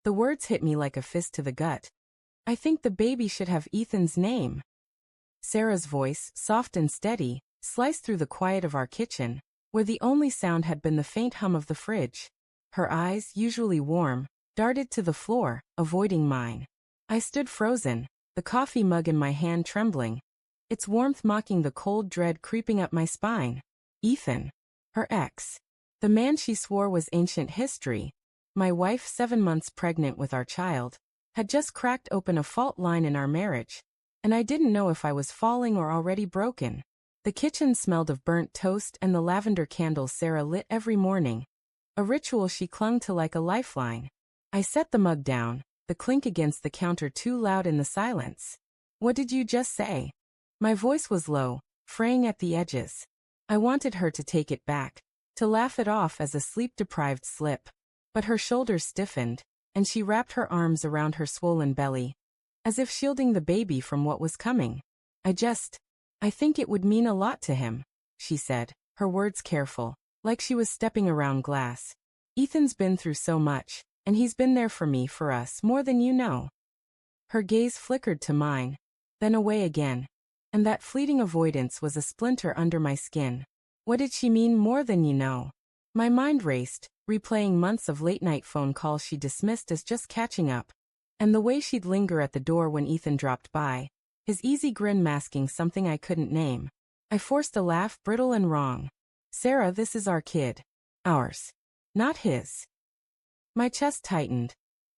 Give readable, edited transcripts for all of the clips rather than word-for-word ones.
The words hit me like a fist to the gut. I think the baby should have Ethan's name. Sarah's voice, soft and steady, sliced through the quiet of our kitchen, where the only sound had been the faint hum of the fridge. Her eyes, usually warm, darted to the floor, avoiding mine. I stood frozen, the coffee mug in my hand trembling, its warmth mocking the cold dread creeping up my spine. Ethan. Her ex. The man she swore was ancient history. My wife, 7 months pregnant with our child, had just cracked open a fault line in our marriage, and I didn't know if I was falling or already broken. The kitchen smelled of burnt toast and the lavender candles Sarah lit every morning, a ritual she clung to like a lifeline. I set the mug down, the clink against the counter too loud in the silence. What did you just say? My voice was low, fraying at the edges. I wanted her to take it back, to laugh it off as a sleep-deprived slip. But her shoulders stiffened, and she wrapped her arms around her swollen belly, as if shielding the baby from what was coming. I think it would mean a lot to him, she said, her words careful, like she was stepping around glass. Ethan's been through so much, and he's been there for me, for us, more than you know. Her gaze flickered to mine, then away again, and that fleeting avoidance was a splinter under my skin. What did she mean, more than you know? My mind raced, replaying months of late-night phone calls she dismissed as just catching up, and the way she'd linger at the door when Ethan dropped by, his easy grin masking something I couldn't name. I forced a laugh, brittle and wrong. Sarah, this is our kid. Ours. Not his. My chest tightened,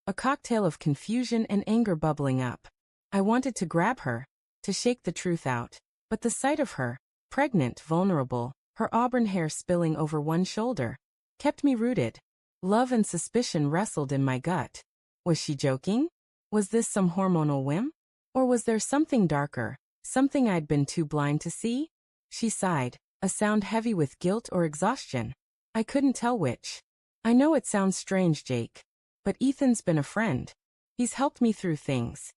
a cocktail of confusion and anger bubbling up. I wanted to grab her, to shake the truth out, but the sight of her, pregnant, vulnerable, her auburn hair spilling over one shoulder, kept me rooted. Love and suspicion wrestled in my gut. Was she joking? Was this some hormonal whim? Or was there something darker, something I'd been too blind to see? She sighed, a sound heavy with guilt or exhaustion. I couldn't tell which. I know it sounds strange, Jake, but Ethan's been a friend. He's helped me through things.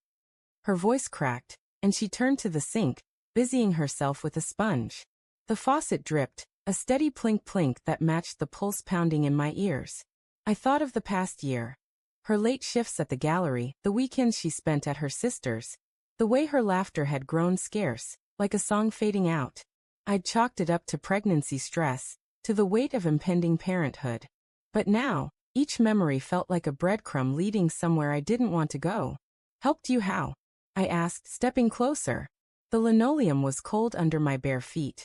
Her voice cracked, and she turned to the sink, busying herself with a sponge. The faucet dripped, a steady plink-plink that matched the pulse pounding in my ears. I thought of the past year. Her late shifts at the gallery, the weekends she spent at her sister's, the way her laughter had grown scarce, like a song fading out. I'd chalked it up to pregnancy stress, to the weight of impending parenthood. But now, each memory felt like a breadcrumb leading somewhere I didn't want to go. Helped you how? I asked, stepping closer. The linoleum was cold under my bare feet,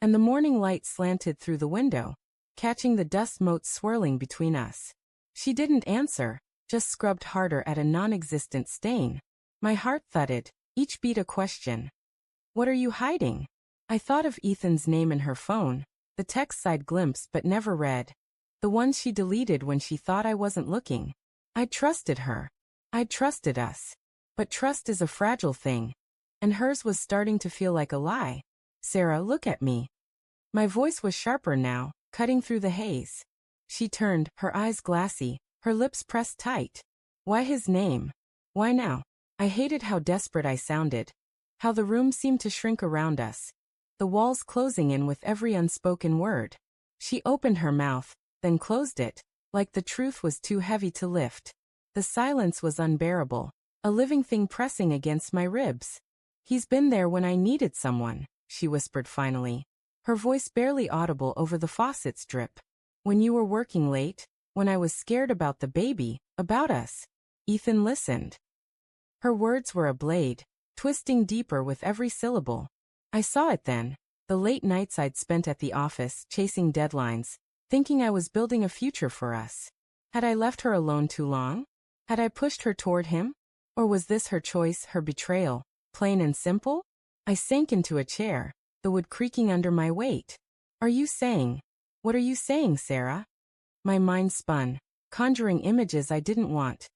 and the morning light slanted through the window, catching the dust motes swirling between us. She didn't answer, just scrubbed harder at a non-existent stain. My heart thudded, each beat a question. What are you hiding? I thought of Ethan's name in her phone, the text I'd glimpsed but never read, the ones she deleted when she thought I wasn't looking. I'd trusted her. I'd trusted us. But trust is a fragile thing, and hers was starting to feel like a lie. Sarah, look at me. My voice was sharper now, cutting through the haze. She turned, her eyes glassy, her lips pressed tight. Why his name? Why now? I hated how desperate I sounded, how the room seemed to shrink around us, the walls closing in with every unspoken word. She opened her mouth, then closed it, like the truth was too heavy to lift. The silence was unbearable, a living thing pressing against my ribs. He's been there when I needed someone, she whispered finally, her voice barely audible over the faucet's drip. When you were working late, when I was scared about the baby, about us. Ethan listened. Her words were a blade, twisting deeper with every syllable. I saw it then, the late nights I'd spent at the office, chasing deadlines, thinking I was building a future for us. Had I left her alone too long? Had I pushed her toward him? Or was this her choice, her betrayal, plain and simple? I sank into a chair, the wood creaking under my weight. What are you saying, Sarah? My mind spun, conjuring images I didn't want.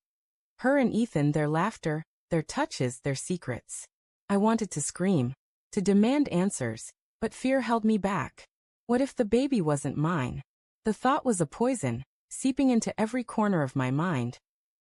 Her and Ethan, their laughter, their touches, their secrets. I wanted to scream, to demand answers, but fear held me back. What if the baby wasn't mine? The thought was a poison, seeping into every corner of my mind,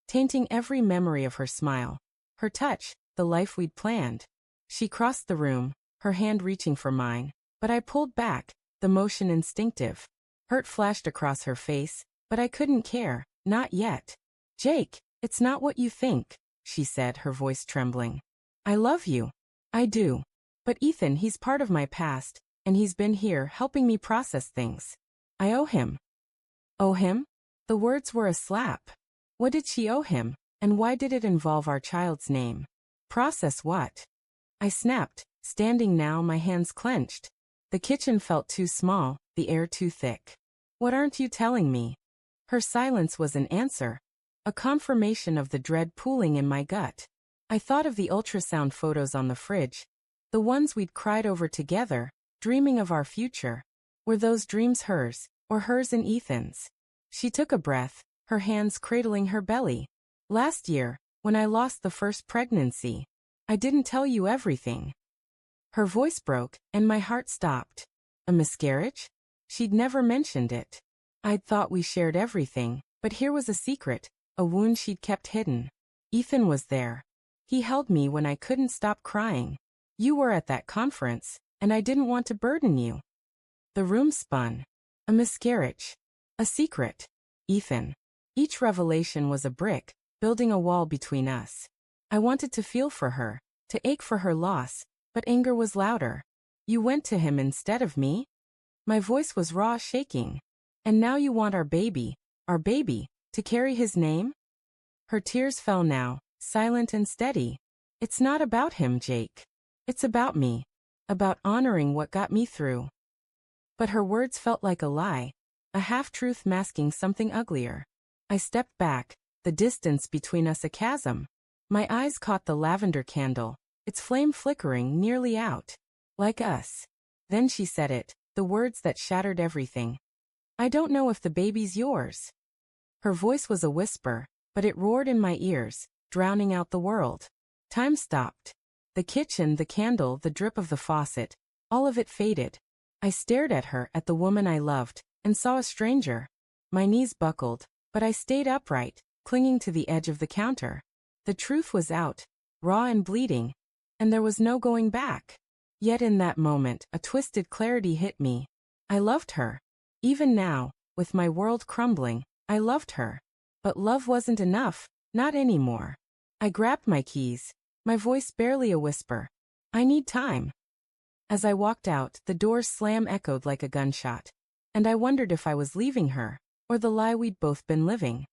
tainting every memory of her smile, her touch, the life we'd planned. She crossed the room, her hand reaching for mine, but I pulled back, the motion instinctive. Hurt flashed across her face, but I couldn't care, not yet. Jake, It's not what you think, she said, her voice trembling. I love you. I do. But Ethan, he's part of my past, and he's been here helping me process things. I owe him. Owe him? The words were a slap. What did she owe him, and why did it involve our child's name? Process what? I snapped, standing now, my hands clenched. The kitchen felt too small, the air too thick. What aren't you telling me? Her silence was an answer, a confirmation of the dread pooling in my gut. I thought of the ultrasound photos on the fridge, the ones we'd cried over together, dreaming of our future. Were those dreams hers, or hers and Ethan's? She took a breath, her hands cradling her belly. Last year, when I lost the first pregnancy, I didn't tell you everything. Her voice broke, and my heart stopped. A miscarriage? She'd never mentioned it. I'd thought we shared everything, but here was a secret, a wound she'd kept hidden. Ethan was there. He held me when I couldn't stop crying. You were at that conference, and I didn't want to burden you. The room spun. A miscarriage. A secret. Ethan. Each revelation was a brick, building a wall between us. I wanted to feel for her, to ache for her loss, but anger was louder. You went to him instead of me? My voice was raw, shaking. And now you want our baby, to carry his name? Her tears fell now, silent and steady. It's not about him, Jake. It's about me. About honoring what got me through. But her words felt like a lie, a half-truth masking something uglier. I stepped back, the distance between us a chasm. My eyes caught the lavender candle, its flame flickering nearly out. Like us. Then she said it, the words that shattered everything. I don't know if the baby's yours. Her voice was a whisper, but it roared in my ears, drowning out the world. Time stopped. The kitchen, the candle, the drip of the faucet, all of it faded. I stared at her, at the woman I loved, and saw a stranger. My knees buckled, but I stayed upright, clinging to the edge of the counter. The truth was out, raw and bleeding, and there was no going back. Yet in that moment, a twisted clarity hit me. I loved her. Even now, with my world crumbling, I loved her. But love wasn't enough, not anymore. I grabbed my keys, my voice barely a whisper. I need time. As I walked out, the door's slam echoed like a gunshot, and I wondered if I was leaving her, or the lie we'd both been living.